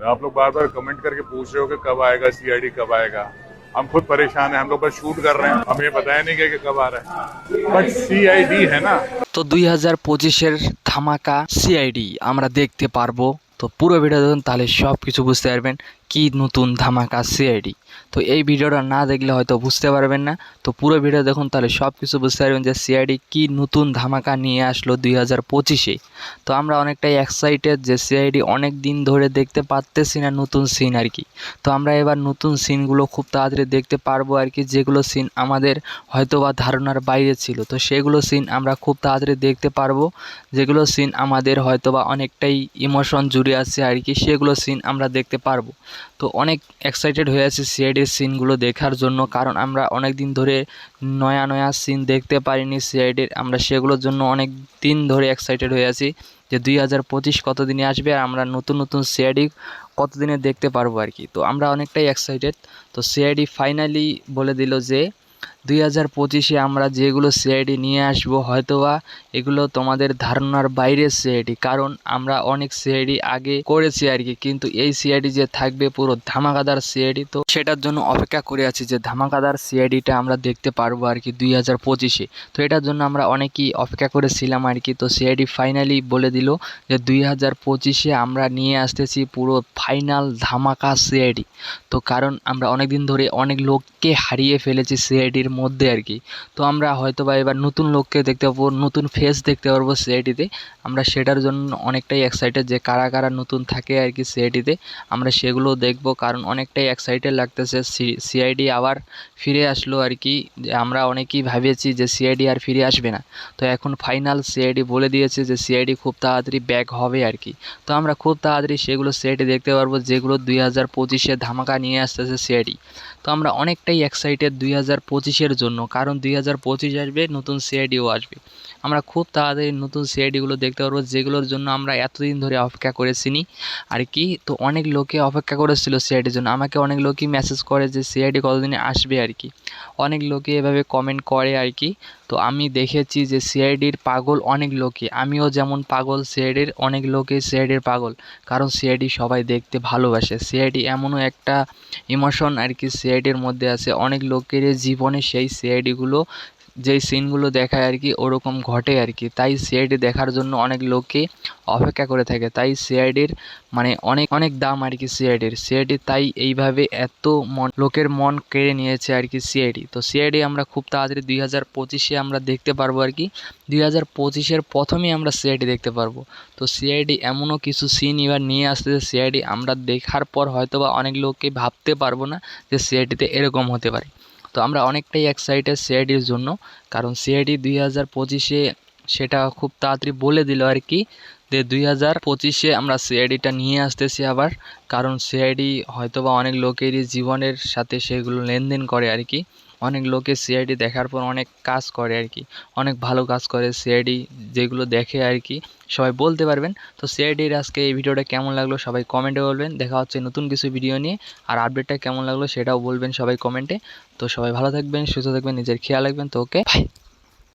आप लोग बार बार कमेंट करके पूछ रहे हो कि कब आएगा सीआईडी, कब आएगा। हम खुद परेशान हैं, हम लोग बस शूट कर रहे हैं, हमें बताया नहीं गया कि कब आ रहा है, बट सीआईडी है ना। তো 2025-এর ধামাকা সিআইডি আমরা দেখতে পারবো। তো পুরো ভিডিও দেখুন, তাহলে সব কিছু বুঝতে পারবেন কি নতুন ধামাকা সিআইডি। তো এই ভিডিওটা না দেখলে হয়তো বুঝতে পারবেন না। তো পুরো ভিডিও দেখুন, তাহলে সব কিছু বুঝতে পারবেন যে সিআইডি কি নতুন ধামাকা নিয়ে আসলো 2025-এ। তো আমরা অনেকটাই এক্সাইটেড যে সিআইডি অনেক দিন ধরে দেখতে পারতেছি না নতুন সিন আর কি। তো আমরা এবার নতুন সিনগুলো খুব তাড়াতাড়ি দেখতে পারবো আর কি, যেগুলো সিন আমাদের হয়তো বা ধারণার বাইরে ছিল। তো সেগুলো সিন আমরা খুব তাড়াতাড়ি দেখতে পারবো, যেগুলো সিন আমাদের হয়তো বা অনেকটাই ইমোশন জুড়ে আছে আর কি, সেগুলো সিন আমরা দেখতে পারবো। তো অনেক এক্সাইটেড হয়ে আছি সিআইডির সিনগুলো দেখার জন্য, কারণ আমরা অনেক দিন ধরে নয়া নয়া সিন দেখতে পারিনি সিআইডির। আমরা সেগুলোর জন্য অনেক দিন ধরে এক্সাইটেড হয়ে আছি যে 2025 কতদিনে আসবে আর আমরা নতুন নতুন সিআইডি কতদিনে দেখতে পারবো আর কি। তো আমরা অনেকটাই এক্সাইটেড। তো সিআইডি ফাইনালি বলে দিল যে 2025-এ আমরা যেগুলো সিআইডি নিয়ে আসবো হয়তোবা এগুলো তোমাদের ধারণার বাইরের সিআইডি, কারণ আমরা অনেক সিআইডি আগে করেছি আর কি, কিন্তু এই সিআইডি যে থাকবে পুরো ধামাকাদার সিআইডি, তো সেটার জন্য অপেক্ষা করে আছি যে ধামাকাদার সিআইডিটা আমরা দেখতে পারবো আর কি 2025-এ। তো এটার জন্য আমরা অনেকেই অপেক্ষা করেছিলাম আর কি। তো সিআইডি ফাইনালি বলে দিল যে 2025-এ আমরা নিয়ে আসতেছি পুরো ফাইনাল ধামাকা সিআইডি। তো কারণ আমরা অনেক দিন ধরে অনেক লোককে হারিয়ে ফেলেছি সিআইডির মধ্যে আর কি। তো আমরা হয়তো বা এবার নতুন লোককে দেখতে পাবো, নতুন ফেস দেখতে পারবো সিআইডিতে। আমরা সেটার জন্য অনেকটাই এক্সাইটেড যে কারা কারা নতুন থাকে আর কি সিআইডিতে, আমরা সেগুলো দেখব। কারণ অনেকটাই এক্সাইটেড লাগতেছে সিআইডি আবার ফিরে আসলো আর কি। যে আমরা অনেকেই ভেবেছি যে সিআইডি আর ফিরে আসবে না, তো এখন ফাইনাল সিআইডি বলে দিয়েছে যে সিআইডি খুব তাড়াতাড়ি ব্যাক হবে আর কি। তো আমরা খুব তাড়াতাড়ি সেগুলো সিআইডি দেখতে পারবো যেগুলো 2025-এ ধামাকা নিয়ে আসতেছে সিআইডি। তো আমরা অনেকটাই এক্সাইটেড 2025-এর জন্য, কারণ 2025 আসবে, নতুন সিআইডিও আসবে। আমরা খুব তাড়াতাড়ি নতুন সিআইডিগুলো দেখতে পারবো, যেগুলোর জন্য আমরা এতদিন ধরে অপেক্ষা করেছিনি আর কি। তো অনেক লোকে অপেক্ষা করেছিল সিআইডির জন্য, আমাকে অনেক লোকই মেসেজ করে যে সিআইডি কতদিনে আসবে আর কি। অনেক লোকে এভাবে কমেন্ট করে আর কি। তো আমি দেখেছি যে সিআইডির পাগল অনেক লোকে, আমিও যেমন পাগল সিআইডির, অনেক লোকে সিআইডির পাগল, কারণ সিআইডি সবাই দেখতে ভালোবাসে। সিআইডি এমনও একটা ইমোশন আর কি সিআইডির মধ্যে আছে, অনেক লোকের জীবনে সেই সিআইডিগুলো যেই সিনগুলো দেখায় আর কি ওরকম ঘটে আর কি। তাই সিআইডি দেখার জন্য অনেক লোকে অপেক্ষা করে থাকে, তাই সিআইডির মানে অনেক অনেক দাম আর কি সিআইডি তাই এইভাবে এত লোকের মন কেড়ে নিয়েছে আর কি সিআইডি। তো সিআইডি আমরা খুব তাড়াতাড়ি 2025-এ আমরা দেখতে পারবো আর কি। 2025-এর প্রথমেই আমরা সিআইডি দেখতে পারবো। তো সিআইডি এমনও কিছু সিন এবার নিয়ে আসতেছে সিআইডি, আমরা দেখার পর হয়তো বা অনেক লোককে ভাবতে পারবো না যে সিআইডিতে এরকম হতে পারে। তো আমরা অনেকটাই এক্সাইটেড সিআইডির জন্য, কারণ সিআইডি 2025-এ সেটা খুব তাড়াতাড়ি বলে দিল আর কি যে 2025-এ আমরা সিআইডিটা নিয়ে আসতেছি আবার। কারণ সিআইডি হয়তোবা অনেক লোকেরই জীবনের সাথে সেগুলো লেনদেন করে আর কি। অনেক লোকে সিআইডি দেখার পর অনেক কাজ করে আর কি, অনেক ভালো কাজ করে সিআইডি, যেগুলো দেখে আর কি সবাই বলতে পারবেন। তো সিআইডির আজকে এই ভিডিওটা কেমন লাগলো সবাই কমেন্টে বলবেন। দেখা হচ্ছে নতুন কিছু ভিডিও নিয়ে, আর আপডেটটা কেমন লাগলো সেটাও বলবেন সবাই কমেন্টে। তো সবাই ভালো থাকবেন, সুস্থ থাকবেন, নিজের খেয়াল রাখবেন। তো ওকে, বাই।